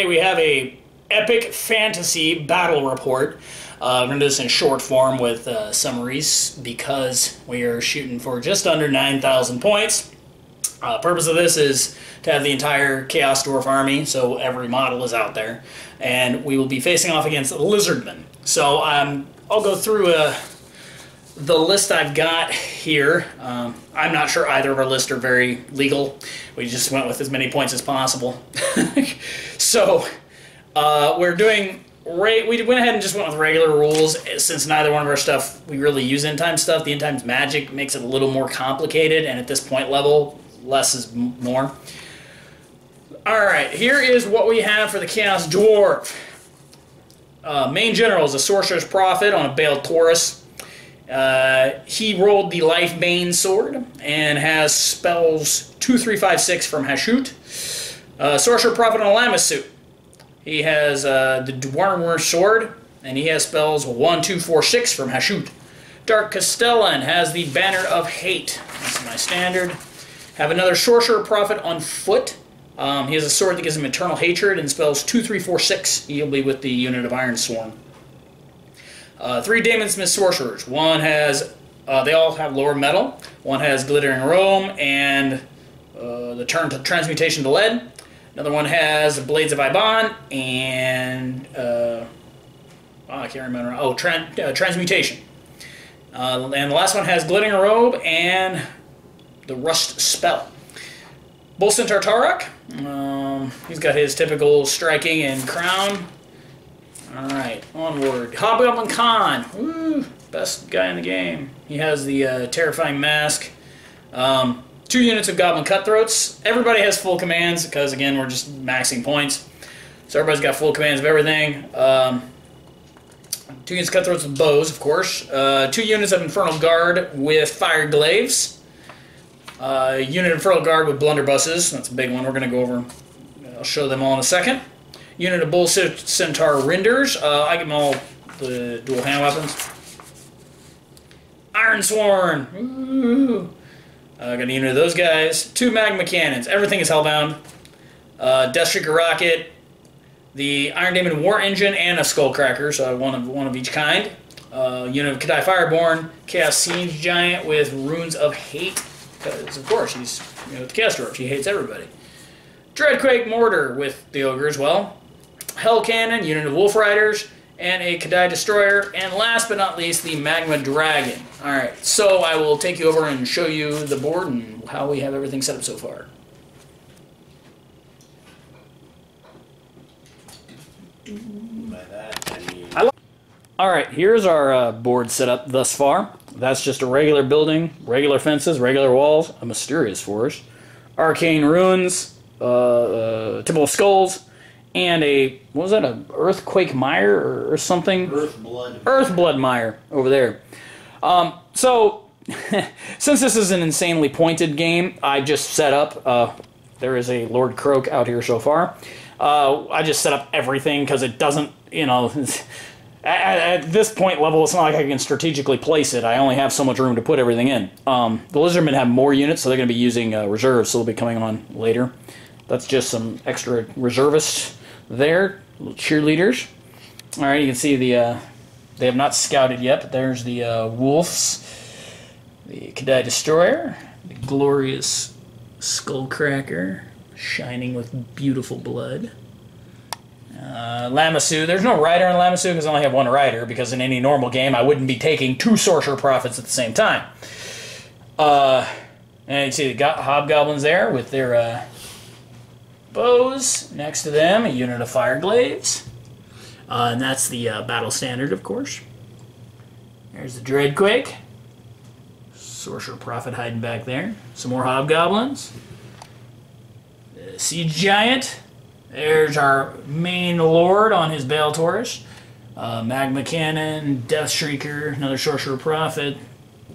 we have a epic fantasy battle report. We're going to do this in short form with summaries because we are shooting for just under 9,000 points. Purpose of this is to have the entire Chaos Dwarf army, so every model is out there. And we will be facing off against Lizardmen. So I'll go through the list I've got here. I'm not sure either of our lists are very legal. We just went with as many points as possible. So we're doing... We went ahead and just went with regular rules since neither one of our stuff we really use end time stuff. The end times magic makes it a little more complicated, and at this point level, less is more. Alright, here is what we have for the Chaos Dwarf. Main General is a Sorcerer's Prophet on a Bale Taurus. He rolled the Life Bane Sword and has spells 2, 3, 5, 6 from Hashut. Sorcerer Prophet on a Lamassu. He has the Dwarmer Sword, and he has spells 1, 2, 4, 6 from Hashut. Dark Castellan has the Banner of Hate. That's my standard. Have another Sorcerer Prophet on foot. He has a sword that gives him Eternal Hatred and spells 2, 3, 4, 6. He'll be with the unit of Iron Sworn. 3 Damon Smith Sorcerers. One has, they all have lower metal. One has Glittering Rome and the Transmutation to Lead. Another one has Blades of Iban and, I can't remember. Oh, Transmutation. And the last one has Glittering Robe and the Rust Spell. Bull Centaur Tarok. He's got his typical striking and crown. Alright, onward. Hobgoblin Khan. Woo, best guy in the game. He has the terrifying mask. 2 units of Goblin Cutthroats. Everybody has full commands because, again, we're just maxing points. So everybody's got full commands of everything. 2 units of Cutthroats with bows, of course. 2 units of Infernal Guard with Fire Glaives. Unit of Infernal Guard with Blunderbusses. That's a big one. We're going to go over. I'll show them all in a second. Unit of Bull Centaur Rinders. I give them all the dual hand weapons. Iron Sworn. Ooh. Got a unit of those guys. 2 Magma Cannons. Everything is Hellbound. Deathstreaker Rocket. The Iron Demon War Engine and a Skullcracker. So one of each kind. Unit of Kadai Fireborn. Chaos Siege Giant with Runes of Hate. Because, of course, he's the Chaos Dwarf. He hates everybody. Dreadquake Mortar with the Ogre as well. Hell Cannon, unit of Wolf Riders, and a Kadai Destroyer. And last but not least, the Magma Dragon. Alright, so I will take you over and show you the board and how we have everything set up so far. By that, I mean... Alright, here's our board set up thus far. That's just a regular building, regular fences, regular walls, a mysterious forest, arcane ruins, typical skulls, and a, what was that, a earthquake mire or something? Earthblood mire over there. So, since this is an insanely pointed game, I just set up, there is a Lord Croak out here so far. I just set up everything because it doesn't, at this point level, it's not like I can strategically place it. I only have so much room to put everything in. The Lizardmen have more units, so they're going to be using reserves, so they'll be coming on later. That's just some extra reservists there, little cheerleaders. All right, you can see they have not scouted yet, but there's the Wolves, the Kadai Destroyer, the glorious Skullcracker, shining with beautiful blood. Lamassu. There's no rider in Lamassu because I only have 1 rider, because in any normal game I wouldn't be taking 2 Sorcerer Prophets at the same time. And you can see the Hobgoblins there with their bows. Next to them, a unit of Fire Glaives. And that's the battle standard, of course. There's the Dreadquake. Sorcerer Prophet hiding back there. Some more Hobgoblins. The Siege Giant. There's our main lord on his Bale Taurus. Magma Cannon, Death Shrieker, another Sorcerer Prophet,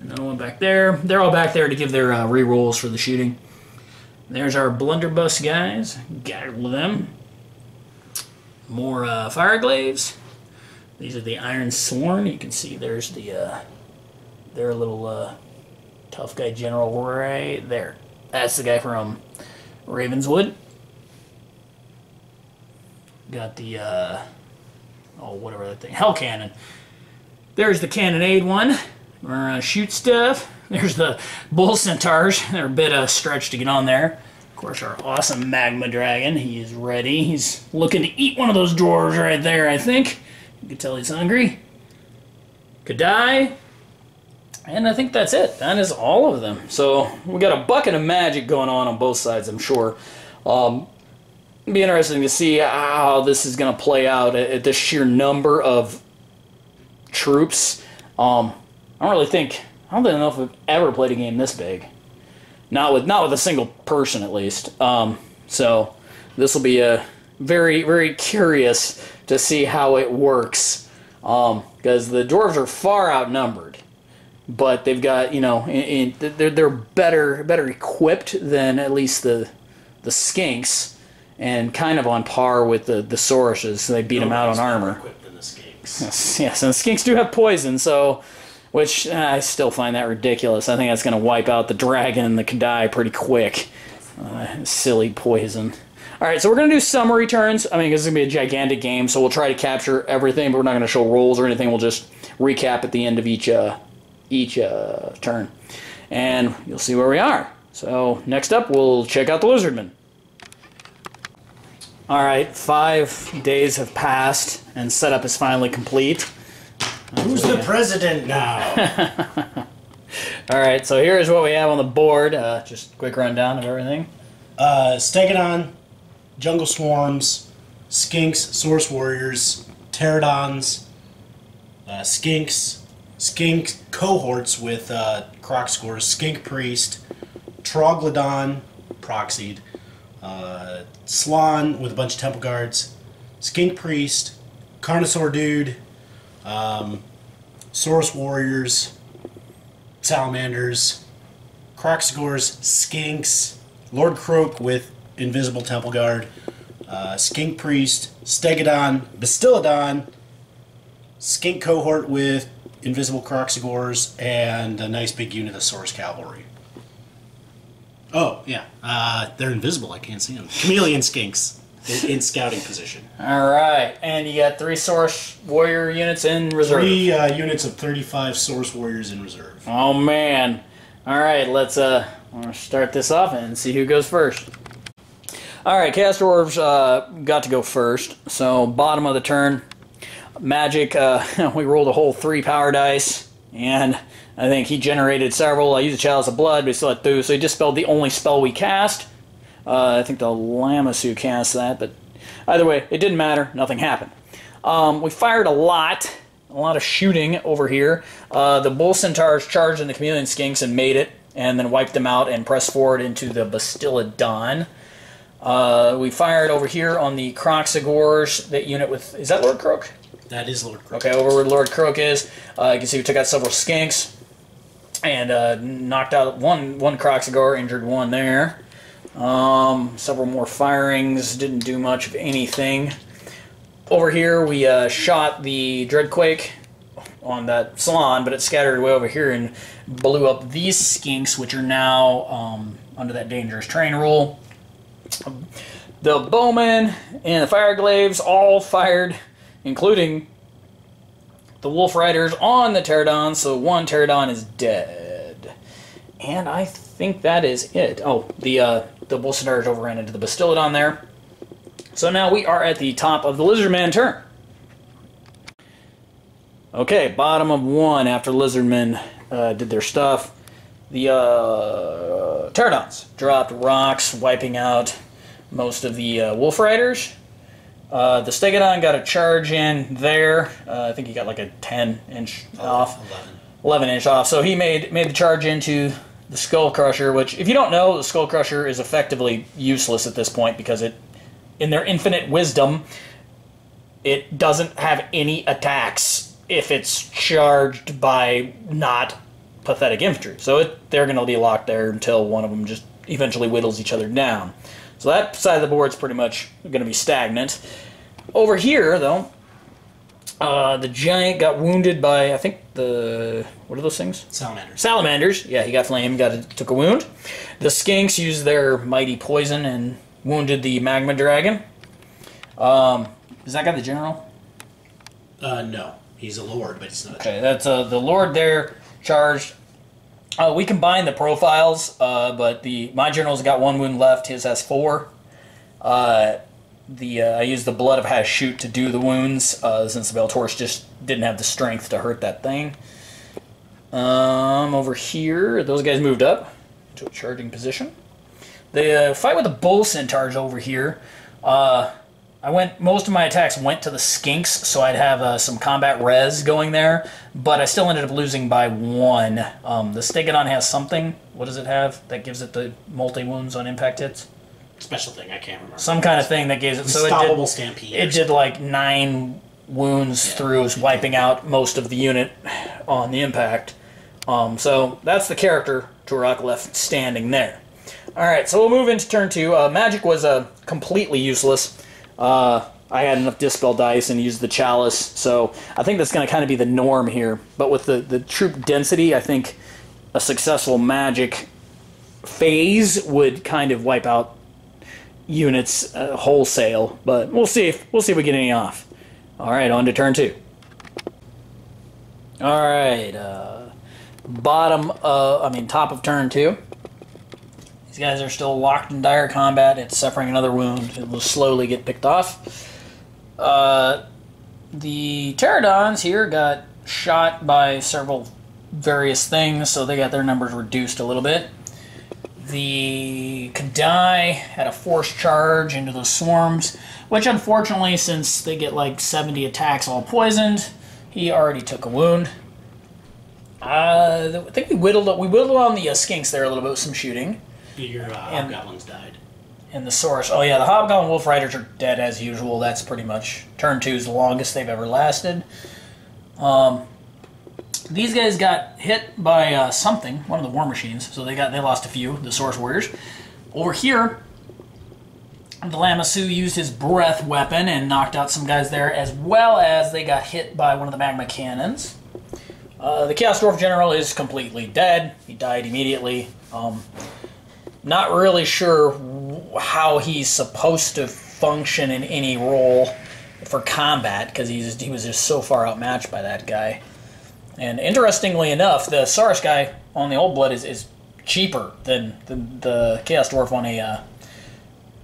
another one back there. They're all back there to give their rerolls for the shooting. There's our Blunderbuss guys. Got them. More Fire Glaives. These are the Iron Sworn. You can see there's the their little tough guy general right there. That's the guy from Ravenswood. got the, oh, whatever that thing, Hell Cannon. There's the Cannonade one. We're gonna shoot stuff. There's the Bull Centaurs. They're a bit stretched to get on there. Of course, our awesome Magma Dragon. He is ready. He's looking to eat one of those dwarves right there, I think. You can tell he's hungry. Kadai. And I think that's it. That is all of them. So we got a bucket of magic going on both sides, I'm sure. It'll be interesting to see how this is going to play out at the sheer number of troops. I don't know if we've ever played a game this big. Not with a single person, at least. So this will be very, very curious to see how it works. Because the dwarves are far outnumbered. But they've got, you know, they're better equipped than at least the skinks, and kind of on par with the Sauruses. So they beat them out on armor. Equipped than the skinks. Yes, and the skinks do have poison, so which I still find that ridiculous. I think that's going to wipe out the dragon and the Kadai pretty quick. Silly poison. All right, so we're going to do summary turns. I mean, this is going to be a gigantic game, so we'll try to capture everything, but we're not going to show rolls or anything. We'll just recap at the end of each turn, and you'll see where we are. So next up, we'll check out the Lizardmen. All right, 5 days have passed, and setup is finally complete. Who's the president now? All right, so here's what we have on the board. Just a quick rundown of everything. Stegodon, Jungle Swarms, Skinks, Source Warriors, Pterodons, Skinks, Skink cohorts with Croc scores, Skink Priest, Troglodon, Proxied, Slan with a bunch of Temple Guards, Skink Priest, Carnosaur Dude, Source Warriors, Salamanders, Croc scores, Skinks, Lord Croak with Invisible Temple Guard, Skink Priest, Stegodon, Bastillodon, Skink cohort with Invisible Croxigors, and a nice big unit of Source Cavalry. Oh, yeah. They're invisible. I can't see them. Chameleon Skinks in scouting position. All right, and you got 3 Source Warrior units in reserve. 3 units of 35 Source Warriors in reserve. Oh, man. All right, let's start this off and see who goes first. All right, Chaos Dwarves got to go first. So, bottom of the turn. Magic, we rolled a whole 3 power dice, and I think he generated several. I used a Chalice of Blood, but he still had 2, so he dispelled the only spell we cast. I think the Lamassu cast that, but either way, it didn't matter. Nothing happened. We fired a lot of shooting over here. The Bull Centaurs charged in the Chameleon Skinks and made it, and then wiped them out and pressed forward into the Bastillodon. We fired over here on the Croxigors, that unit with... Is that Lord Croak? That is Lord Croak. Okay, over where Lord Croak is. You can see we took out several Skinks and knocked out one Croxigor, injured one there. Several more firings, didn't do much of anything. Over here we shot the Dreadquake on that Salon, but it scattered away over here and blew up these Skinks, which are now under that dangerous terrain rule. The Bowmen and the Fireglaves all fired, including the Wolf Riders on the Pterodon, so one Pterodon is dead. And I think that is it. Oh, the Bull Centaurs overran into the Bastillodon there. So now we are at the top of the Lizardman turn. Okay, bottom of 1 after Lizardmen did their stuff. The Pterodons dropped rocks, wiping out most of the Wolf Riders. The Stegodon got a charge in there. I think he got like a 10-inch off. 11-inch off. So he made the charge into the Skull Crusher, which, if you don't know, the Skull Crusher is effectively useless at this point because it, in their infinite wisdom, it doesn't have any attacks if it's charged by not pathetic infantry. So they're going to be locked there until one of them just eventually whittles each other down. So that side of the board's pretty much going to be stagnant. Over here, though, the giant got wounded by, I think, what are those things? Salamanders. Salamanders. Yeah, he got flamed, took a wound. The Skinks used their mighty poison and wounded the Magma Dragon. Is that guy the general? No. He's a lord, but he's not. Okay, that's the lord there charged. We combined the profiles, but my general's got 1 wound left. His has 4. I used the Blood of Hashut to do the wounds, since the Beltorch just didn't have the strength to hurt that thing. Over here, those guys moved up to a charging position. The fight with the Bull Centaurs over here. Most of my attacks went to the Skinks, so I'd have some combat res going there, but I still ended up losing by 1. The Stegodon has something. What does it have that gives it the multi-wounds on impact hits? Special thing, I can't remember. Some kind of thing that gives it... Unstoppable Stampede. It did like 9 wounds through, wiping out most of the unit on the impact. So that's the character Turok left standing there. Alright, so we'll move into turn 2. Magic was completely useless. I had enough Dispel dice and used the Chalice, so I think that's going to kind of be the norm here. But with the troop density, I think a successful Magic phase would kind of wipe out units wholesale. But we'll see if we get any off. All right, on to turn 2. All right, top of turn 2. These guys are still locked in dire combat. It's suffering another wound. It will slowly get picked off. The Pterodons here got shot by several various things, so they got their numbers reduced a little bit. The Kadai had a forced charge into the swarms, which unfortunately, since they get like 70 attacks all poisoned, he already took a wound. I think we whittled on the Skinks there a little bit with some shooting. Your Hobgoblins died. And the Saurus. Oh yeah, the Hobgoblin Wolf Riders are dead as usual. That's pretty much turn 2's the longest they've ever lasted. These guys got hit by something, one of the war machines, so they lost a few, the Saurus Warriors. Over here, the Lamassu used his breath weapon and knocked out some guys there, as well as they got hit by one of the magma cannons. The Chaos Dwarf General is completely dead. He died immediately. Not really sure how he's supposed to function in any role for combat, because he was just so far outmatched by that guy. And interestingly enough, the Saurus guy on the Old Blood is cheaper than the Chaos Dwarf on a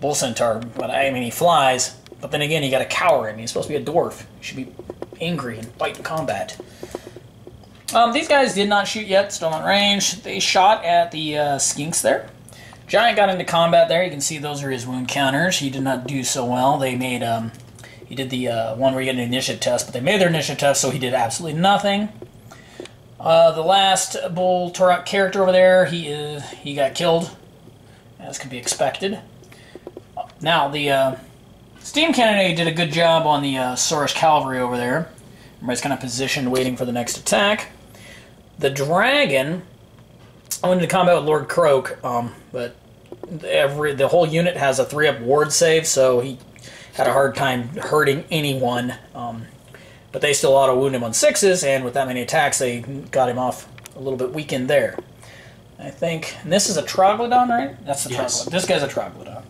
Bull Centaur. But I mean, he flies, but then again, he got a coward, and he's supposed to be a dwarf. He should be angry and fight in combat. These guys did not shoot yet, still in range. They shot at the Skinks there. Giant got into combat there. You can see those are his wound counters. He did not do so well. They made, he did the one where you get an initiative test, but they made their initiative test, so he did absolutely nothing. The last Bull Turok character over there, he got killed, as could be expected. Now, the Steam Cannonade did a good job on the Saurus Cavalry over there. Everybody's kind of positioned, waiting for the next attack. The Dragon, I went into combat with Lord Croak, but the whole unit has a 3-up ward save, so he had a hard time hurting anyone. But they still auto-wound him on 6s, and with that many attacks, they got him off a little bit weakened there. I think, and this is a Troglodyte, right? That's the Troglodyte. This guy's a Troglodyte.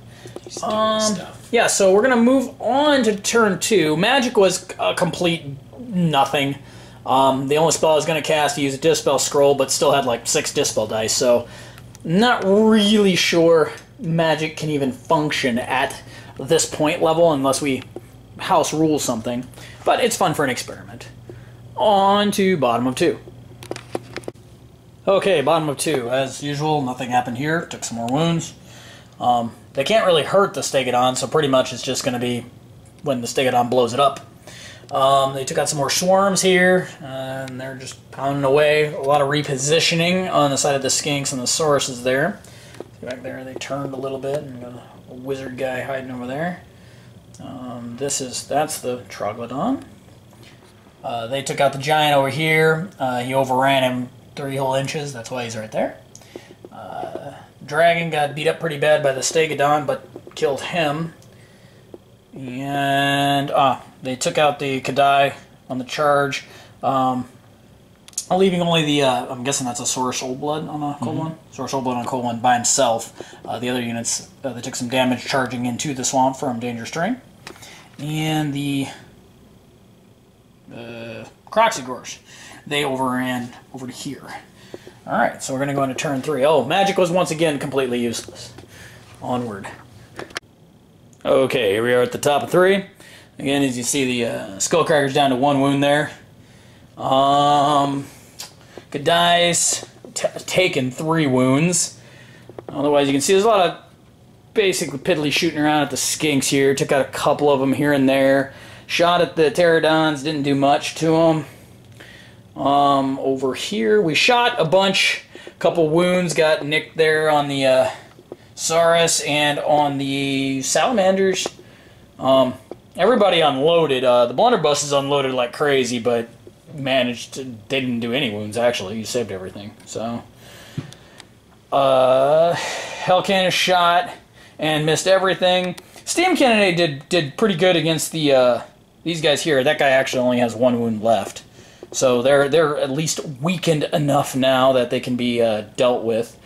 He's doing stuff. Yeah, so we're going to move on to turn 2. Magic was a complete nothing. The only spell I was going to cast, he used a Dispel Scroll, but still had like 6 Dispel dice, so not really sure Magic can even function at this point level unless we house rule something. But it's fun for an experiment. On to bottom of 2. Okay, bottom of 2. As usual, nothing happened here. Took some more wounds. They can't really hurt the Stegodon, so pretty much it's just going to be when the Stegodon blows it up. They took out some more swarms here, and they're just pounding away. A lot of repositioning on the side of the Skinks and the Sauruses there. Back there, they turned a little bit, and got a wizard guy hiding over there. That's the Troglodon. They took out the giant over here. He overran him 3 whole inches. That's why he's right there. Dragon got beat up pretty bad by the Stegodon, but killed him. And they took out the Kadai on the charge, leaving only the, I'm guessing that's a Saurus Old Blood on a cold one? Saurus Old Blood on a cold one by himself. The other units, they took some damage charging into the swamp from Dangerous Terrain. and the Croxigors. They overran over to here. Alright, so we're going to go into turn 3. Oh, magic was once again completely useless. Onward. Okay, here we are at the top of 3. Again, as you see, the Skullcracker's down to 1 wound there. Good dice. Taken 3 wounds. Otherwise, you can see there's a lot of basically piddly shooting around at the skinks here. Took out a couple of them here and there. Shot at the pterodons, didn't do much to them. Over here, we shot a bunch. Couple wounds got nicked there on the Saurus and on the Salamanders. Everybody unloaded. The blunderbusses unloaded like crazy, but managed to. They didn't do any wounds actually. You saved everything. So, Hell Cannon shot and missed everything. Steam Cannonade did pretty good against the these guys here. That guy actually only has 1 wound left. So they're at least weakened enough now that they can be dealt with.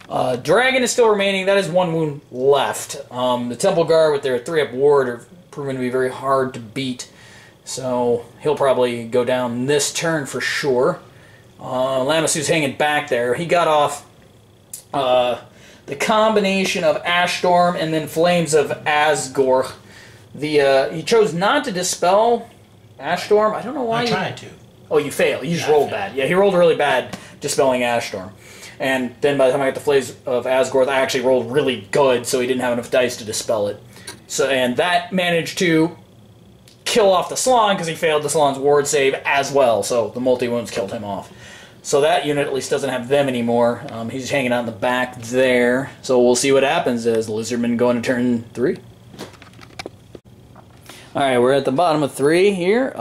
Dragon is still remaining. That is 1 wound left. The Temple Guard with their 3-up ward are proven to be very hard to beat. So he'll probably go down this turn for sure. Lamasu's hanging back there. He got off the combination of Ash Storm and then Flames of Asgore. He chose not to dispel Ash Storm. I don't know why. I tried to. Oh, you failed. You just rolled bad. Yeah, he rolled really bad dispelling Ash Storm. And then by the time I got the Flames of Asgore, I actually rolled really good, so he didn't have enough dice to dispel it. So, and that managed to kill off the Slon because he failed the Slon's ward save as well. So the multi-wounds killed him off. So that unit at least doesn't have them anymore. He's hanging out in the back there. So we'll see what happens as Lizardman go into turn 3. Alright, we're at the bottom of 3 here.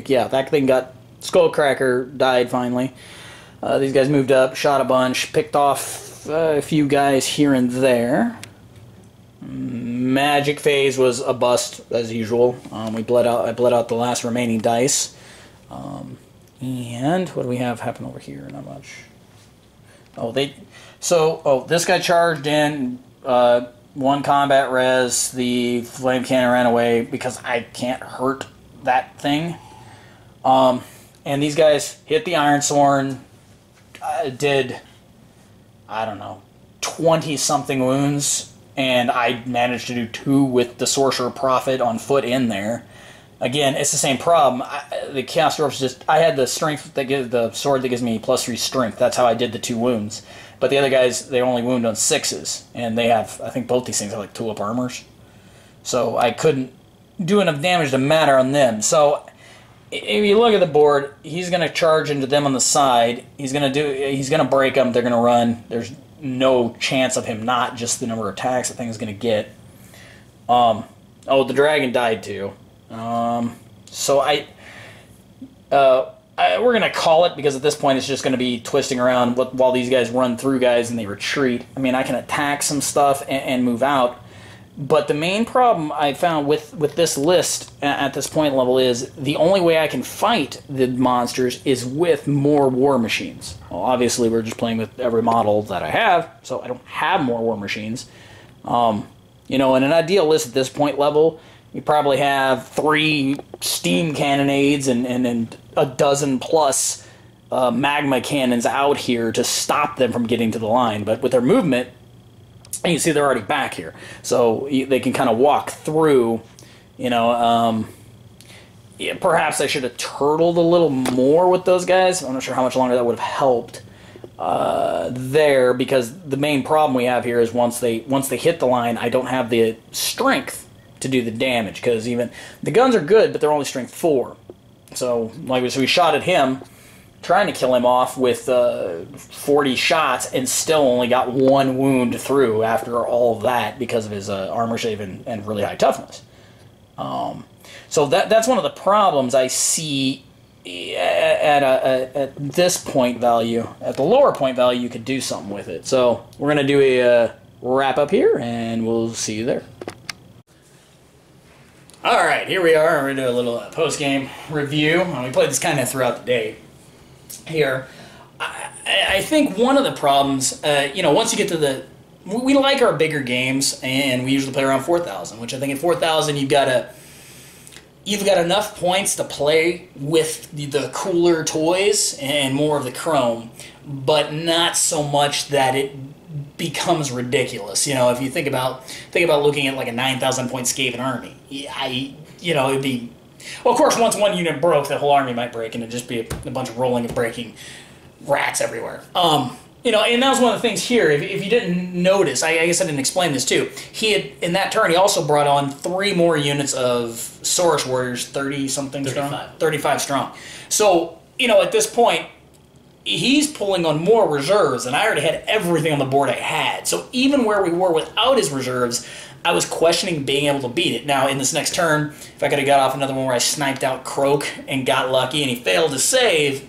Yeah, that thing got... Skullcracker died finally. These guys moved up, shot a bunch, picked off a few guys here and there. Magic phase was a bust as usual. I bled out the last remaining dice. And what do we have happen over here? Not much. This guy charged in 1 combat res. The flame cannon ran away because I can't hurt that thing. And these guys hit the Iron Sworn. Did, I don't know, 20-something wounds, and I managed to do 2 with the Sorcerer Prophet on foot in there. Again, it's the same problem. The Chaos Dwarfs I had the strength that gives the sword that gives me +3 strength. That's how I did the 2 wounds. But the other guys, they only wound on 6s, and they have, I think both these things have like 2-up armors. So I couldn't do enough damage to matter on them. So if you look at the board, he's going to charge into them on the side. He's going to break them. They're going to run. There's no chance of him not, just the number of attacks the thing is going to get. The dragon died too. So we're going to call it because at this point it's just going to be twisting around while these guys run through guys and they retreat. I mean, I can attack some stuff and move out. But the main problem I found with this list at this point level is the only way I can fight the monsters is with more war machines. Well, obviously we're just playing with every model that I have, so I don't have more war machines. In an ideal list at this point level, you probably have 3 steam cannonades and a dozen plus magma cannons out here to stop them from getting to the line. But with their movement, you can see they're already back here, so they can kind of walk through. Perhaps I should have turtled a little more with those guys. I'm not sure how much longer that would have helped there, because the main problem we have here is once they hit the line, I don't have the strength to do the damage, because even the guns are good, but they're only strength 4. So we shot at him, trying to kill him off with 40 shots and still only got 1 wound through after all of that because of his armor save and really high toughness. So that's one of the problems I see at this point value. At the lower point value, you could do something with it. So we're going to do a wrap up here, and we'll see you there. Alright, here we are. We're going to do a little post-game review. We played this kind of throughout the day. Here, I think one of the problems, once you get to we like our bigger games, and we usually play around 4,000, which I think at 4,000 you've got enough points to play with the cooler toys and more of the chrome, but not so much that it becomes ridiculous. You know, if you think about looking at like a 9,000 point Skaven army, it'd be, well, of course, once one unit broke, the whole army might break, and it'd just be a bunch of rolling and breaking rats everywhere. And that was one of the things here. If you didn't notice, I guess I didn't explain this too. He had, in that turn, he also brought on 3 more units of Saurus Warriors, 30-something strong? 35 strong. So, at this point, he's pulling on more reserves, and I already had everything on the board I had. So even where we were without his reserves, I was questioning being able to beat it. Now, in this next turn, if I could have got off another one where I sniped out Croak and got lucky and he failed to save,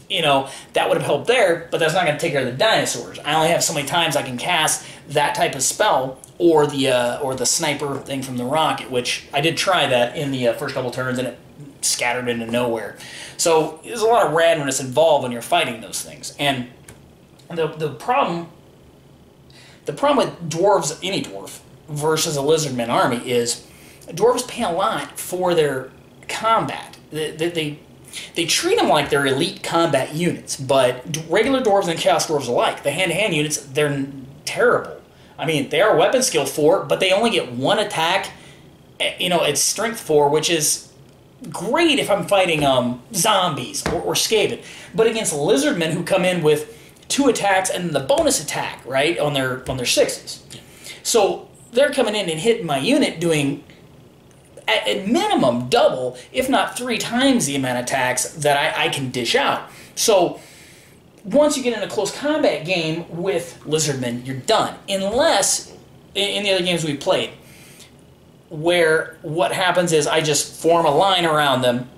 that would have helped there, but that's not going to take care of the dinosaurs. I only have so many times I can cast that type of spell or the sniper thing from the rocket, which I did try that in the first couple turns, and it scattered into nowhere. So there's a lot of randomness involved when you're fighting those things. And the problem with dwarves, any dwarf, versus a lizardman army is dwarves pay a lot for their combat. They treat them like they're elite combat units, but regular dwarves and chaos dwarves alike, the hand-to-hand units, they're terrible. I mean, they are weapon skill 4, but they only get 1 attack, at strength 4, which is great if I'm fighting zombies or Skaven. But against lizardmen who come in with 2 attacks and the bonus attack, right, on their 6s. So they're coming in and hitting my unit doing at minimum double, if not 3 times the amount of attacks that I can dish out. So once you get in a close combat game with lizardmen, you're done. Unless, in the other games we've played, where what happens is I just form a line around them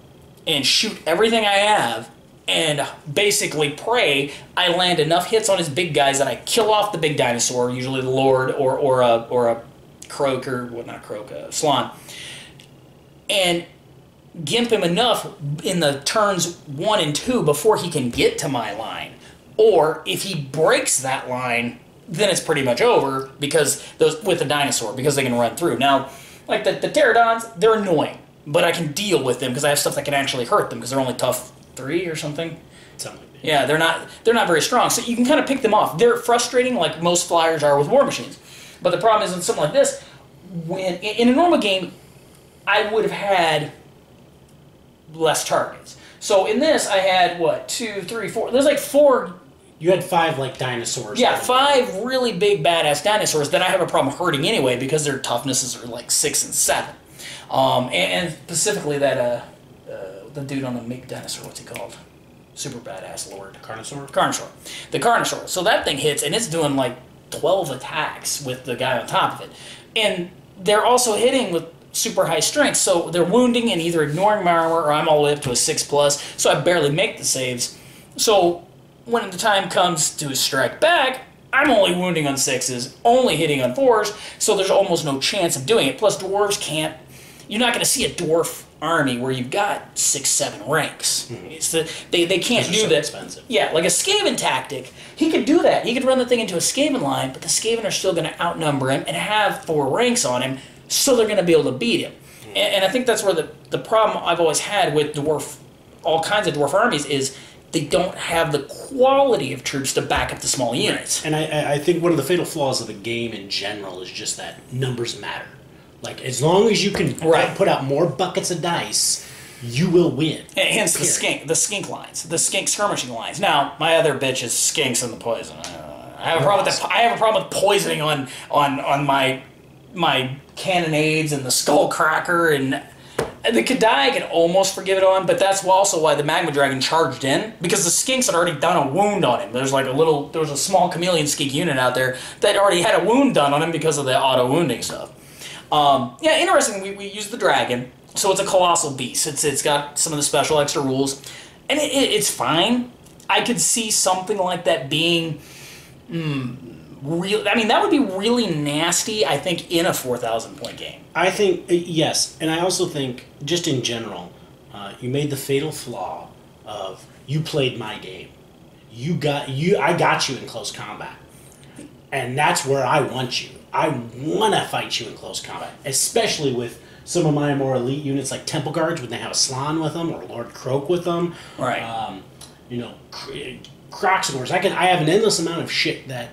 and shoot everything I have and basically pray I land enough hits on his big guys that I kill off the big dinosaur, usually the Lord or a Croak, or well, not Croak, Slan, and gimp him enough in the turns 1 and 2 before he can get to my line. Or if he breaks that line, then it's pretty much over because with the dinosaur, because they can run through. Now, like the pterodons, they're annoying, but I can deal with them because I have stuff that can actually hurt them because they're only tough 3 or something. Something like that. Yeah, they're not very strong, so you can kind of pick them off. They're frustrating, like most flyers are with war machines. But the problem is in something like this, when in a normal game, I would have had less targets. So in this, I had, 2, 3, 4... There's like 4... You had 5, like, dinosaurs. Yeah, 5 really big, badass dinosaurs that I have a problem hurting anyway because their toughnesses are like 6 and 7. And specifically that, the dude on the big dinosaur, what's he called? Super badass lord. Carnosaur? Carnosaur. The Carnosaur. So that thing hits, and it's doing like 12 attacks with the guy on top of it. And they're also hitting with super high strength, so they're wounding and either ignoring my armor or I'm all the way up to a 6+, so I barely make the saves. So when the time comes to strike back, I'm only wounding on 6s, only hitting on 4s, so there's almost no chance of doing it. Plus dwarves can't, you're not going to see a dwarf army where you've got 6, 7 ranks. It's they can't do that. Expensive. Yeah, like a Skaven tactic. He could do that. He could run the thing into a Skaven line, but the Skaven are still going to outnumber him and have 4 ranks on him, so they're going to be able to beat him. And I think that's where the problem I've always had with all kinds of dwarf armies is they don't have the quality of troops to back up the small units. And I think one of the fatal flaws of the game in general is just that numbers matter. Like, as long as you can put out more buckets of dice, you will win. And hence the skink lines, the skink skirmishing lines. Now, my other bitch is skinks and the poison. I have a problem with that. I have a problem with poisoning on my cannonades and the skullcracker, and the Kadai I can almost forgive it on, but that's also why the Magma Dragon charged in, because the skinks had already done a wound on him. There was a small chameleon skink unit out there that already had a wound done on him because of the auto wounding stuff. Yeah, interesting. We used the dragon, so it's a colossal beast. It's got some of the special extra rules, and it's fine. I could see something like that being real. I mean, that would be really nasty, I think, in a 4,000 point game. I think yes, and I also think just in general, you made the fatal flaw of you played my game. I got you in close combat. And that's where I want you. I want to fight you in close combat, especially with some of my more elite units like Temple Guards when they have a Slann with them or Lord Croak with them. Right. Croxagors. I have an endless amount of shit that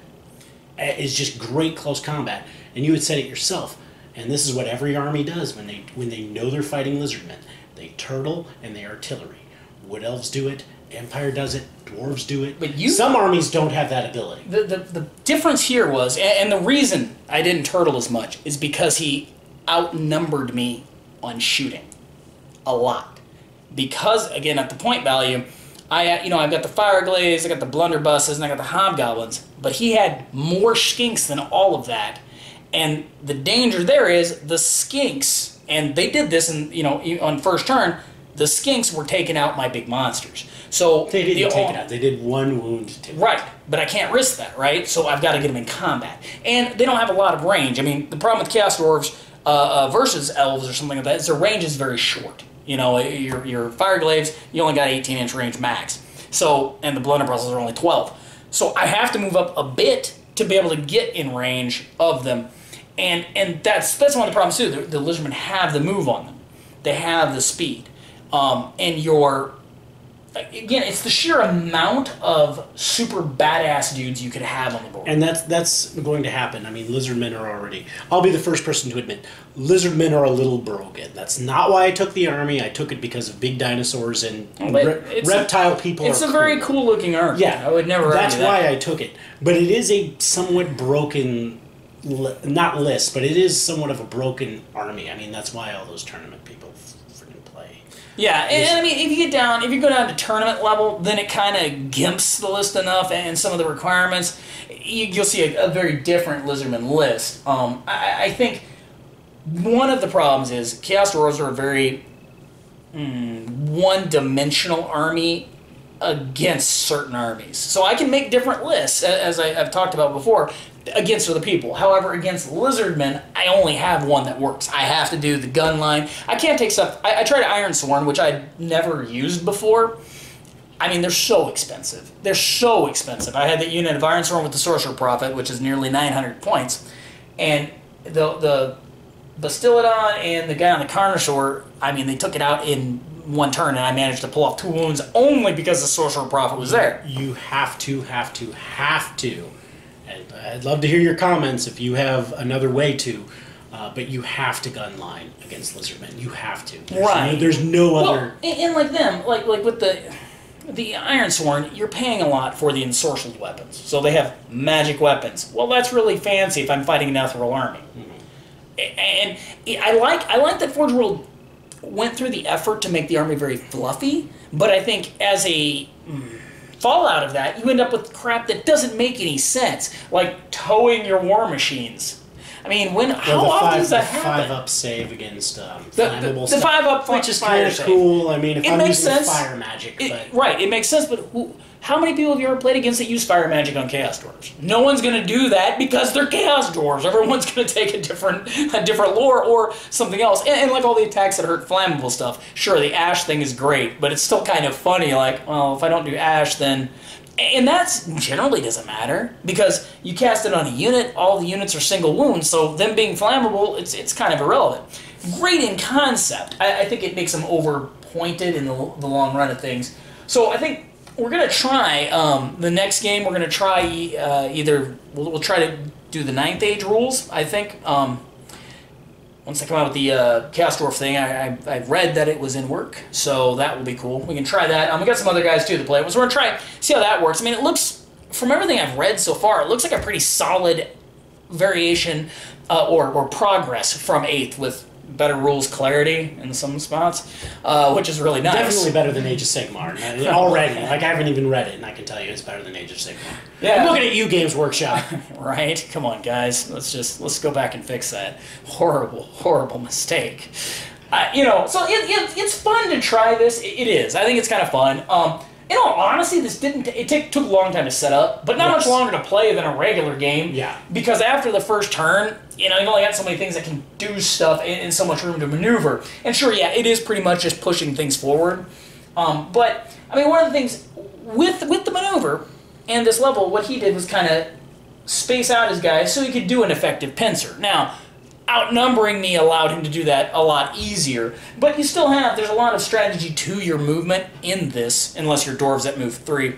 is just great close combat. And you had said it yourself. And this is what every army does when they know they're fighting lizardmen. They turtle and they artillery. Wood Elves do it. Empire does it. Dwarves do it. But some armies don't have that ability. The difference here was, and the reason I didn't turtle as much is because he outnumbered me on shooting a lot. Because again, at the point value, I've got the Fireglaze, I got the Blunderbusses, and I got the Hobgoblins. But he had more skinks than all of that. And the danger there is the skinks, and they did this on first turn. The skinks were taking out my big monsters. So they didn't take it out. They did one wound to it. Right, but I can't risk that, right? So I've got to get them in combat. And they don't have a lot of range. I mean, the problem with Chaos Dwarves versus Elves or something like that is their range is very short. Your Fireglaves, you only got 18-inch range max. So, and the Blunderbusses are only 12. So I have to move up a bit to be able to get in range of them. And that's one of the problems too. The Lizardmen have the move on them. They have the speed. Again, it's the sheer amount of super badass dudes you could have on the board. And that's going to happen. I mean, Lizardmen are already... I'll be the first person to admit, Lizardmen are a little broken. That's not why I took the army. I took it because of big dinosaurs and reptile people. It's a very cool looking army. Yeah, I would never argue that's why I took it. But it is a somewhat broken... not list, but it is somewhat of a broken army. I mean, that's why all those tournament people freaking play. Yeah, and I mean, if you go down to tournament level, then it kind of gimps the list enough, and some of the requirements, you'll see a very different Lizardman list. I think one of the problems is Chaos Dwarves are a very one-dimensional army against certain armies. So I can make different lists, as I've talked about before, against other people. However, against Lizardmen, I only have one that works. I have to do the gun line. I can't take stuff... I tried Iron Sworn, which I'd never used before. I mean, they're so expensive. They're so expensive. I had the unit of Iron Sworn with the Sorcerer Prophet, which is nearly 900 points. And the Bastillodon and the guy on the Carnosaur, I mean, they took it out in one turn, and I managed to pull off 2 wounds only because the Sorcerer Prophet was there. You have to. And I'd love to hear your comments if you have another way to, but you have to gun line against Lizardmen. You have to. There's no other... And like them, like with the Iron Sworn, you're paying a lot for the ensorcelled weapons. So they have magic weapons. Well, that's really fancy if I'm fighting an ethereal army. Mm-hmm. And I like that Forge World went through the effort to make the army very fluffy, but I think as a... fallout of that, you end up with crap that doesn't make any sense, like towing your war machines. I mean, how often does that happen? The 5-up save against flammable stuff. The 5-up which is kind of cool. I mean, if I'm using fire magic. Right, it makes sense, but how many people have you ever played against that use fire magic on Chaos Dwarves? No one's going to do that because they're Chaos Dwarves. Everyone's going to take a different lore or something else. And like all the attacks that hurt flammable stuff, sure, the Ash thing is great, but it's still kind of funny, like, well, if I don't do Ash, then... And that generally doesn't matter, because you cast it on a unit, all the units are single wounds, so them being flammable, it's kind of irrelevant. Great in concept. I think it makes them over-pointed in the long run of things. So I think we're going to try, the next game, we're going to try we'll try to do the 9th Age rules, I think. Once I come out with the Chaos Dwarf thing, I read that it was in work, so that will be cool. We can try that. We got some other guys, too, to play it. So we're going to try, see how that works. I mean, it looks, from everything I've read so far, it looks like a pretty solid variation or progress from 8th with better rules clarity in some spots, which is really nice. Definitely better than Age of Sigmar. Already. Like, I haven't even read it, and I can tell you it's better than Age of Sigmar. Yeah. I'm looking at you, Games Workshop. Right? Come on, guys. Let's go back and fix that. Horrible mistake. So it's fun to try this. It is. I think it's kind of fun. In all honesty, this took a long time to set up, but not much longer to play than a regular game. Yeah. Because after the first turn, you've only got so many things that can do stuff and so much room to maneuver. And sure, yeah, it is pretty much just pushing things forward. But I mean, one of the things with the maneuver and this level, what he did was kind of space out his guys so he could do an effective pincer. Now, outnumbering me allowed him to do that a lot easier, but you still have, there's a lot of strategy to your movement in this, unless you're dwarves that move 3,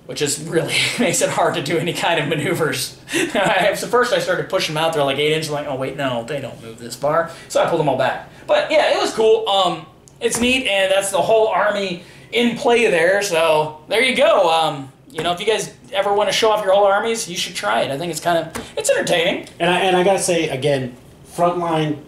which is really makes it hard to do any kind of maneuvers. So first I started pushing them out there like 8 inches, like, oh wait, no, they don't move this far, so I pulled them all back. But yeah, it was cool. It's neat, and that's the whole army in play there, so there you go. You know, if you guys ever want to show off your whole armies, you should try it. I think it's entertaining. And I gotta say again, Frontline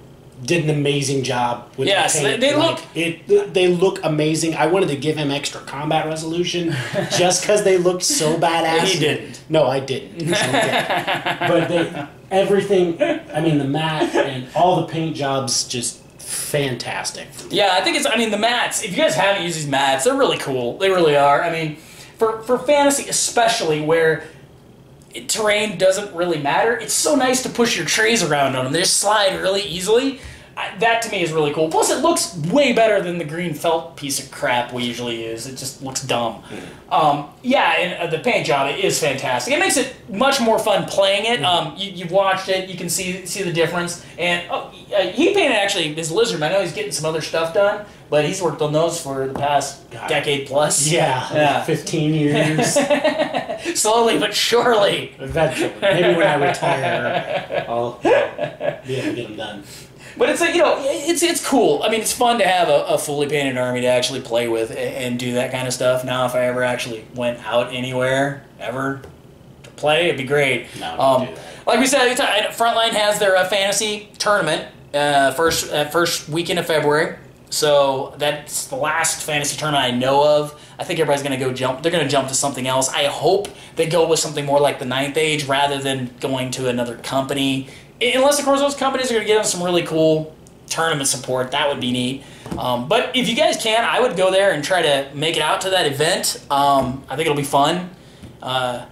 did an amazing job with yes, the paint. They look amazing. I wanted to give him extra combat resolution just because they looked so badass. He didn't. No, I didn't. But everything. I mean, the mat and all the paint jobs just fantastic. Yeah, I think the mats. If you guys haven't used these mats, they're really cool. They really are. I mean, for fantasy especially, where terrain doesn't really matter, it's so nice to push your trays around on them. They just slide really easily. That to me is really cool. Plus, it looks way better than the green felt piece of crap we usually use. It just looks dumb. Yeah, and the paint job is fantastic. It makes it much more fun playing it. You've watched it. You can see the difference. And he painted actually his lizard. I know he's getting some other stuff done, but he's worked on those for the past decade plus. Yeah. 15 years. Slowly but surely. Eventually. Maybe when I retire, I'll be able to get them done. But it's it's cool. I mean, it's fun to have a fully painted army to actually play with and do that kind of stuff. Now, if I ever actually went out anywhere ever to play, it'd be great. No, don't do that. Like we said, Frontline has their fantasy tournament first weekend of February. So that's the last fantasy tournament I know of. I think everybody's going to go jump. They're going to jump to something else. I hope they go with something more like the Ninth Age rather than going to another company. Unless, of course, those companies are going to give them some really cool tournament support. That would be neat. But if you guys can, I would go there and try to make it out to that event. I think it'll be fun. I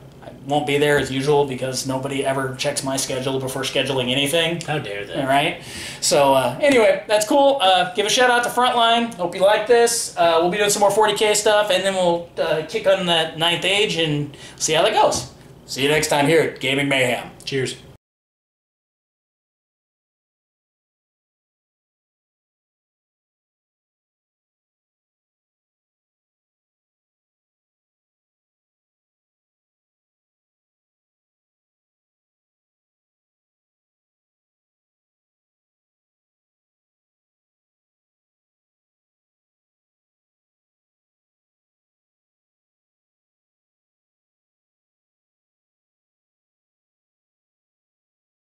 won't be there as usual because nobody ever checks my schedule before scheduling anything. How dare they? All right. So anyway, that's cool. Give a shout out to Frontline. Hope you like this. We'll be doing some more 40K stuff, and then we'll kick on that Ninth Age and see how that goes. See you next time here at Gaming Mayhem. Cheers.